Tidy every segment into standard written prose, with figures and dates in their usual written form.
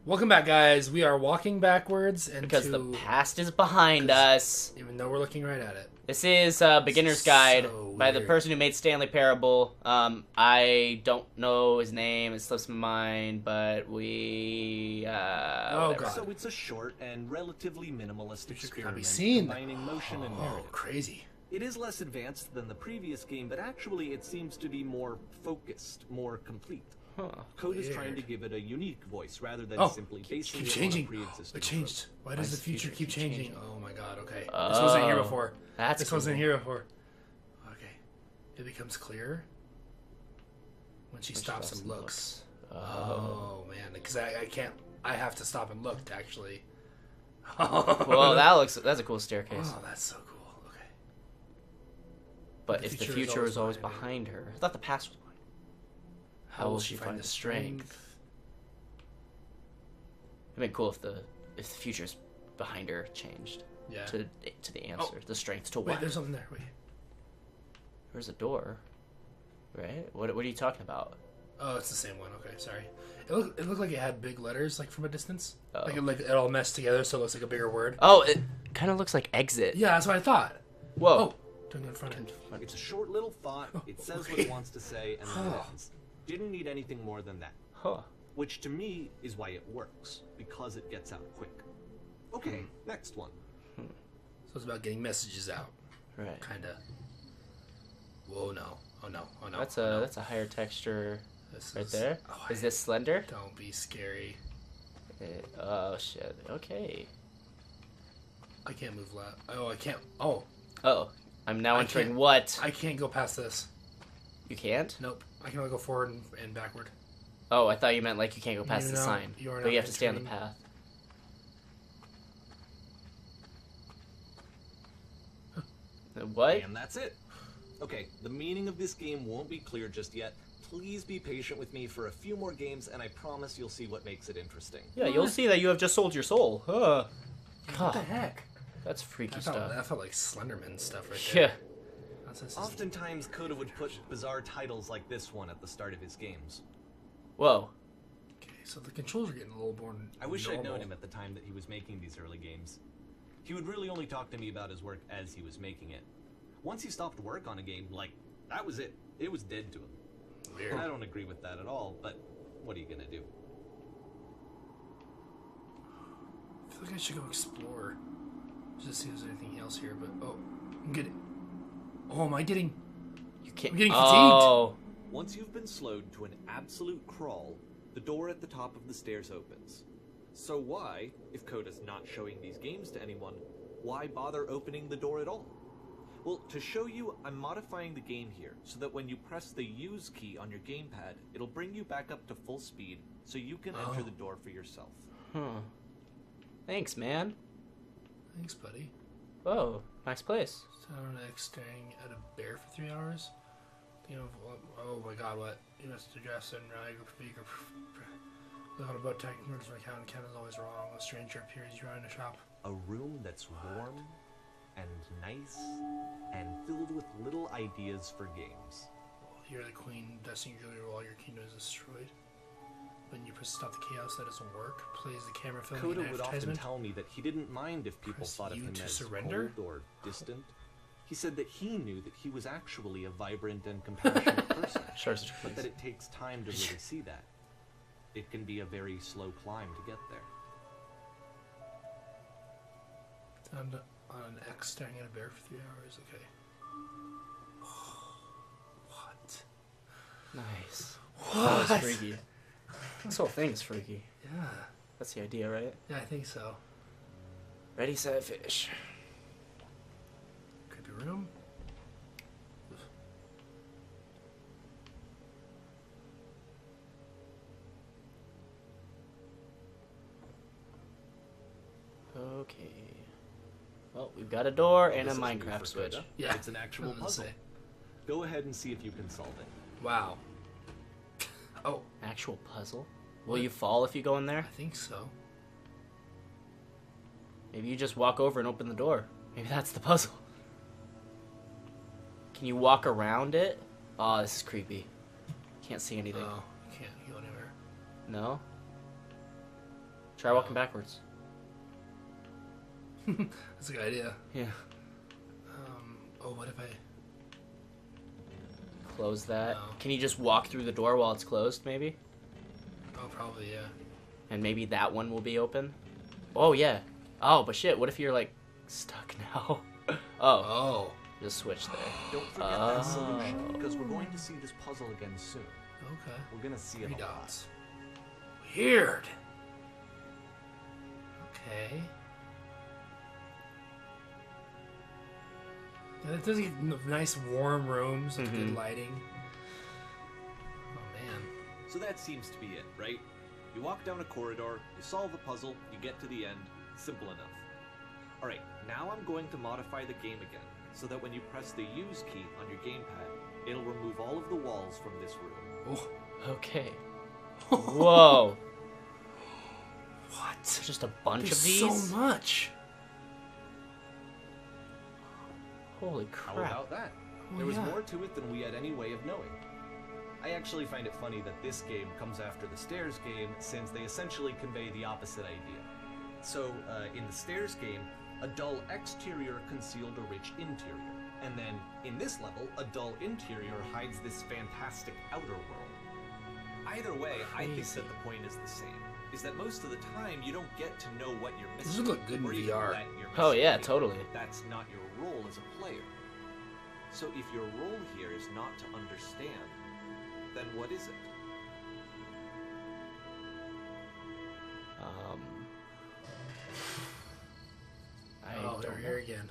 Welcome back, guys. We are walking backwards into... Because the past is behind us. Even though we're looking right at it. This is Beginner's Guide by the person who made Stanley Parable. I don't know his name. It slips my mind, but we... oh, God. So it's a short and relatively minimalist experiment be seen. combining motion and narrative. Oh, crazy. It is less advanced than the previous game, but actually it seems to be more focused, more complete. Coda is trying to give it a unique voice rather than simply basing it on a pre-existing. It changed. Why does the future keep changing? Oh my God. Okay. This wasn't here before. This wasn't here before. Okay. It becomes clearer when she stops and looks. Oh man, because I can't. I have to stop and look to actually. Well, that's a cool staircase. Oh, that's so cool. Okay. But if the future is always behind her, I thought the past was behind her. How will she find the strength? It'd been cool if the future's behind her changed. Yeah. To the answer, the strength to what? Wait, there's something there. Wait. There's a door. Right? What are you talking about? Oh, it's the same one. Okay, sorry. It looked like it had big letters, like from a distance. Oh. Like it all meshed together, so it looks like a bigger word. Oh, it kind of looks like exit. Yeah, that's what I thought. Whoa. Oh, don't go in front of it. It's a short little thought. It says what it wants to say, and then it ends. Didn't need anything more than that. Huh. Which to me is why it works, because it gets out quick. Okay, next one. So it's about getting messages out. Right. Kinda. Whoa, no. Oh no. Oh no. That's a higher texture right there. Oh, is this slender? Don't be scary. Oh shit. Okay. I can't move left. Oh, I can't. Oh. Oh. I'm now entering what? I can't go past this. You can't? Nope. I can only go forward and backward. Oh, I thought you meant like you can't go past the sign. But you have to stay on the path. What? And that's it. Okay, the meaning of this game won't be clear just yet. Please be patient with me for a few more games, and I promise you'll see what makes it interesting. Yeah, you'll see that you have just sold your soul. Huh. What the heck? That's freaky stuff. That felt like Slenderman stuff right there. Yeah. Oftentimes, Coda would put bizarre titles like this one at the start of his games. Whoa. Okay, so the controls are getting a little more I wish normal. I'd known him at the time that he was making these early games. He would really only talk to me about his work as he was making it. Once he stopped work on a game, like, that was it. It was dead to him. Weird. And I don't agree with that at all, but what are you gonna do? I feel like I should go explore. Just see if there's anything else here, but I'm getting... Oh, am I getting... You can't... I'm getting fatigued. Oh. Once you've been slowed to an absolute crawl, the door at the top of the stairs opens. So why, if Coda's not showing these games to anyone, why bother opening the door at all? Well, to show you, I'm modifying the game here, so that when you press the use key on your gamepad, it'll bring you back up to full speed, so you can enter the door for yourself. Huh. Thanks, man. Thanks, buddy. Whoa, nice place. Sound X staring at a bear for 3 hours? You know, oh my God, what? You must address and without a boat attacking murders my account. Count is always wrong. A stranger appears. You're in a shop. A room that's warm and nice and filled with little ideas for games. You're the queen, destiny ruler while your kingdom is destroyed. When you press stop the chaos, that doesn't work. Plays the camera filming Coda an would often advertisement. tell me that he didn't mind if people thought of him as surrender? cold or distant. He said that he knew that he was actually a vibrant and compassionate person, but that it takes time to really see that. It can be a very slow climb to get there. On an X staring at a bear for 3 hours. Okay. What? Nice. What? That was freaky. This whole thing's freaky. Yeah. That's the idea, right? Yeah, I think so. Ready, set, fish. Creepy room. Okay. Well, we've got a door and a This is new Minecraft for switch. Coda. Yeah. It's an actual puzzle. Go ahead and see if you can solve it. Wow. Oh, Actual puzzle? Will you fall if you go in there? I think so. Maybe you just walk over and open the door. Maybe that's the puzzle. Can you walk around it? Oh, this is creepy. Can't see anything. Oh, you can't go anywhere. No? Try walking backwards. That's a good idea. Yeah. Oh, what if I... Close that. No. Can you just walk through the door while it's closed, maybe? Oh, probably, yeah. And maybe that one will be open? Oh, yeah. Oh, but shit, what if you're, like, stuck now? Oh. Just switch there. Don't forget that solution, because we're going to see this puzzle again soon. Okay. We're going to see it 3 a lot. dots. Weird. Okay. Yeah, it does get nice warm rooms with good lighting. Oh man. So that seems to be it, right? You walk down a corridor, you solve a puzzle, you get to the end. Simple enough. Alright, now I'm going to modify the game again, so that when you press the use key on your gamepad, it'll remove all of the walls from this room. Oh. Okay. Whoa. What? There's just a bunch There's of these? so much. Holy How crap. about that? Oh, There was yeah. more to it than we had any way of knowing. I actually find it funny that this game comes after the Stairs game, since they essentially convey the opposite idea. So, in the Stairs game, a dull exterior concealed a rich interior. And then, in this level, a dull interior hides this fantastic outer world. Either way, I think that the point is the same. Is that most of the time, you don't get to know what you're missing. This would look good in or even VR. that you're Oh, missing yeah, anything. totally. That's not your role as a player. So if your role here is not to understand, then what is it? Oh, they're here again.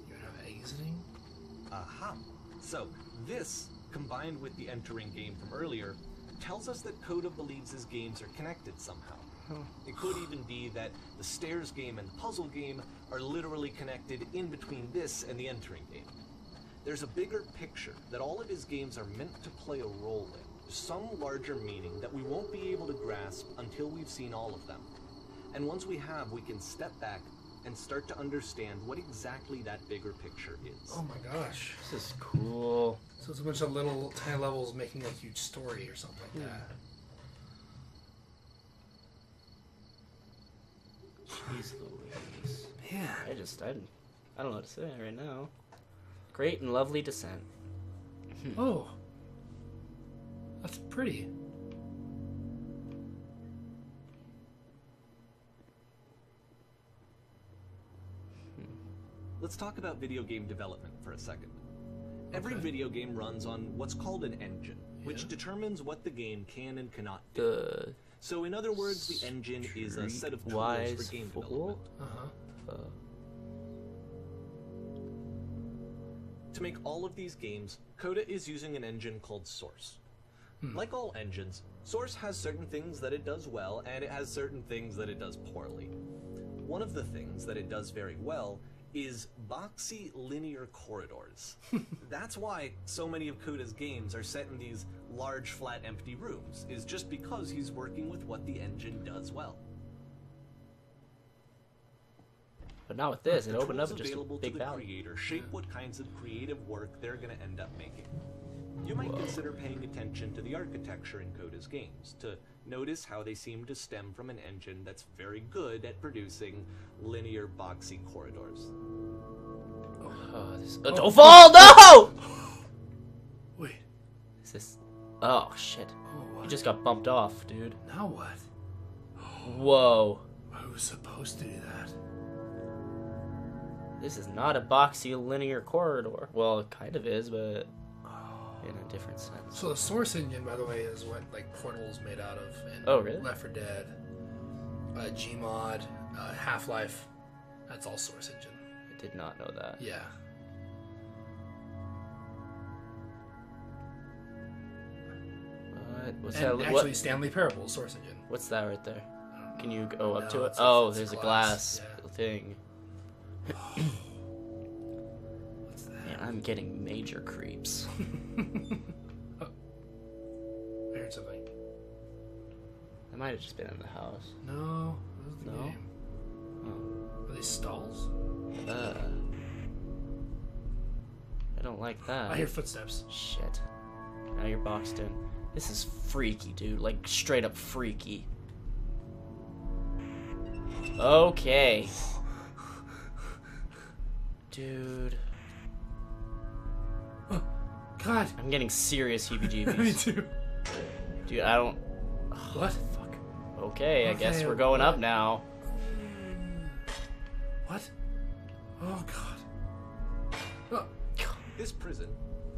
You're not exiting? Aha! So, this, combined with the entering game from earlier, tells us that Coda believes his games are connected somehow. It could even be that the Stairs game and the puzzle game are literally connected in between this and the entering game. There's a bigger picture that all of his games are meant to play a role in, some larger meaning that we won't be able to grasp until we've seen all of them. And once we have, we can step back and start to understand what exactly that bigger picture is. Oh my gosh. This is cool. So it's a bunch of little tiny levels making a huge story or something like that. Jeez Louise. Man. I don't know what to say right now. Great and lovely descent. Oh. That's pretty. Let's talk about video game development for a second. Every video game runs on what's called an engine, which determines what the game can and cannot do. So in other words, the engine is a set of tools for game development. To make all of these games, Coda is using an engine called Source. Like all engines, Source has certain things that it does well, and it has certain things that it does poorly. One of the things that it does very well is boxy linear corridors. That's why so many of Coda's games are set in these large, flat, empty rooms, is just because he's working with what the engine does well. But not with this, it The opened up tools just a available big to the valley. creator shape what kinds of creative work they're going to end up making. You might consider paying attention to the architecture in Coda's games, to notice how they seem to stem from an engine that's very good at producing linear, boxy corridors. Don't fall! No! Wait. Is this... Oh, shit. Oh, what? You just got bumped off, dude. Now what? Whoa. Who's supposed to do that? This is not a boxy linear corridor. Well, it kind of is, but in a different sense. So the Source engine, by the way, is what like Portal's made out of. And Oh, really? Left 4 Dead, Gmod, Half-Life. That's all Source engine. I did not know that. Yeah. What's And that? actually, Stanley Parable's Source engine. What's that right there? Can you go up No, to it? it's Oh, it's there's a glass. glass thing. What's that? Man, I'm getting major creeps. Oh. I heard something. I might have just been in the house. No, that was the No? game. Oh. Are they stalls? I don't like that. I hear footsteps. Shit. Now you're boxed in. This is freaky, dude. Like, straight up freaky. Okay. Dude. Oh, God. I'm getting serious heebie-jeebies. Me too. Dude, I don't... What? Fuck. Okay, I guess we're going up now. What? Oh, God. Oh. This prison,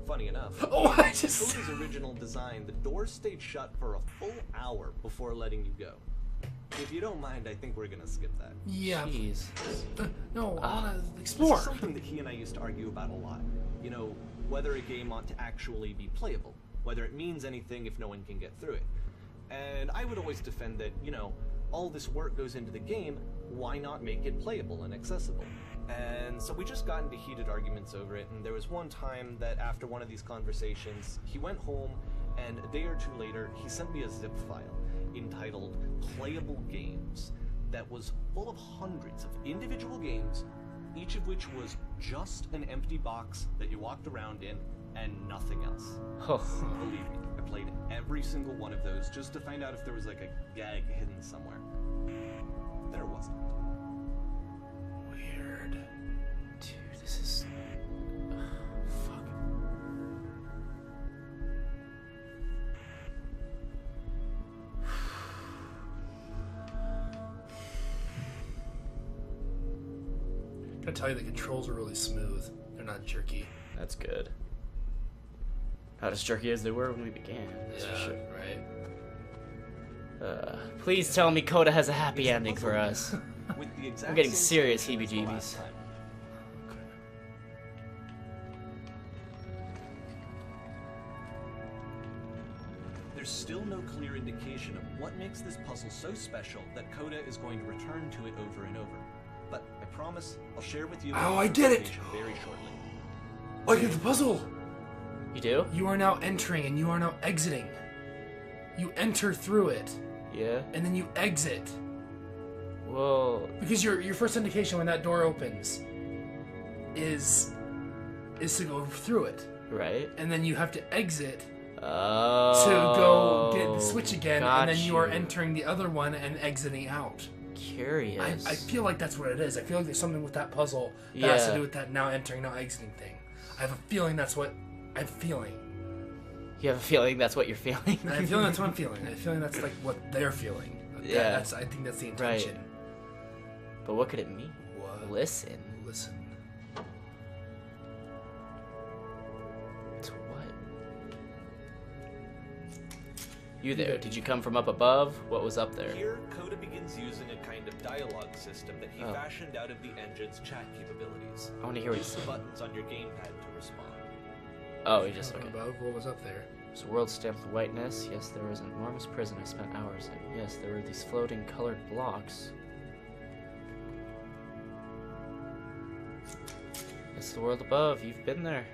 funny enough, Oh, I just... Coda's original design, the doors stayed shut for a full hour before letting you go. If you don't mind, I think we're gonna skip that. Yeah. Jeez. No, I wanna explore. This is something that he and I used to argue about a lot. You know, whether a game ought to actually be playable, whether it means anything if no one can get through it. And I would always defend that, you know, all this work goes into the game, why not make it playable and accessible? And so we just got into heated arguments over it, and there was one time that after one of these conversations, he went home, and a day or two later, he sent me a zip file entitled Playable Games that was full of hundreds of individual games, each of which was just an empty box that you walked around in and nothing else. Oh. Believe me, I played every single one of those just to find out if there was like a gag hidden somewhere. There wasn't. Weird. Dude, this is... fuck. I gotta tell you, the controls are really smooth. They're not jerky. That's good. Not as jerky as they were when we began. That's for sure. Right. Please tell me Coda has a happy ending for us. With the exact I'm getting same serious solution as the heebie-jeebies. last time. There's still no clear indication of what makes this puzzle so special that Coda is going to return to it over and over. But I promise I'll share with you Oh, I did it! very shortly. Oh, I get the puzzle! You do? You are now entering and you are now exiting. You enter through it, Yeah. and then you exit. Well... Because your first indication when that door opens is to go through it. Right. And then you have to exit Oh. to go get the switch again, got and then you are you. entering the other one and exiting out. Curious. I feel like that's what it is. I feel like there's something with that puzzle that has to Yeah. do with that now entering, now exiting thing. I have a feeling that's what I'm feeling. You have a feeling that's what you're feeling? And I have a feeling that's what I'm feeling. I have a feeling that's like what they're feeling. Yeah. I think that's the intention. Right. But what could it mean? What? Listen. Listen. To what? You there. Did you come from up above? What was up there? Here, Coda begins using a kind of dialogue system that he Oh. fashioned out of the engine's chat capabilities. I want to hear what Use he's the saying. buttons on your gamepad to respond. Oh, he just... Talking Okay. above, what was up there? So world stamped with whiteness. Yes, there was an enormous prison I spent hours in. Yes, there were these floating colored blocks. It's the world above. You've been there.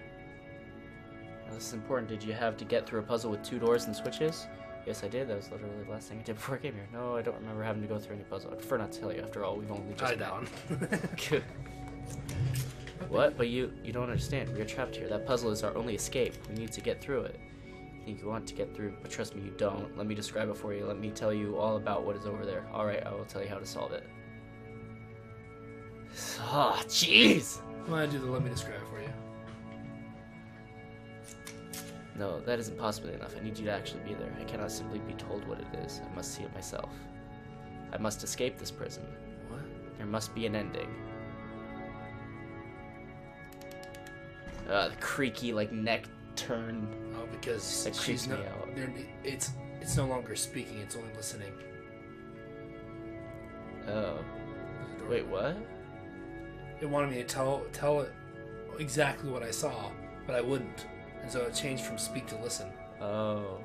Now, this is important. Did you have to get through a puzzle with 2 doors and switches? Yes, I did. That was literally the last thing I did before I came here. No, I don't remember having to go through any puzzle. I'd prefer not to tell you. After all, we've only just met. down. What? But you don't understand. We are trapped here. That puzzle is our only escape. We need to get through it. You think you want to get through, but trust me, you don't. Let me describe it for you. Let me tell you all about what is over there. Alright, I will tell you how to solve it. Oh, jeez! I'm gonna do the let me describe it for you. No, that isn't possibly enough. I need you to actually be there. I cannot simply be told what it is. I must see it myself. I must escape this prison. What? There must be an ending. The creaky, like, neck turn. Oh, because That creeps she's me no, out. it's no longer speaking, it's only listening. Oh. Wait, what? It wanted me to tell it exactly what I saw, but I wouldn't. And so it changed from speak to listen. Oh.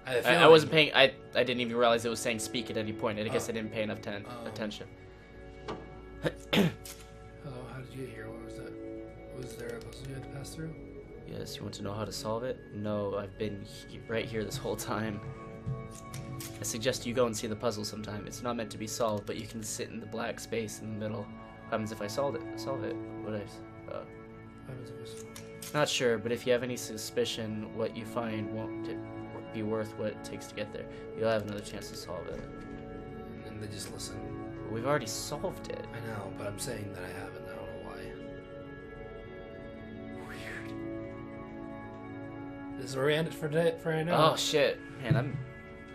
I, had a I feeling- wasn't paying... I didn't even realize it was saying speak at any point. I guess I didn't pay enough attention. Hello, how did you get here? What was that? Was there a puzzle you had to pass through? Yes, you want to know how to solve it? No, I've been right here this whole time. I suggest you go and see the puzzle sometime. It's not meant to be solved, but you can sit in the black space in the middle. What happens if I solve it? What What happens if it's... Not sure, but if you have any suspicion what you find won't be worth what it takes to get there. You'll have another chance to solve it. And they just listen. We've already solved it. I know, but I'm saying that I haven't. I don't know why. Weird. This is where we end it for right now. Oh shit, man!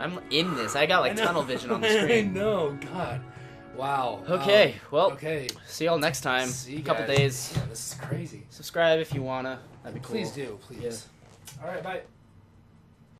I'm in this. I got like tunnel vision on the screen. I know, God. Wow. Okay, well. Okay. See y'all next time. See you Couple guys. days. Yeah, this is crazy. Subscribe if you wanna. That'd be cool. Please do, please. Yeah. All right, bye.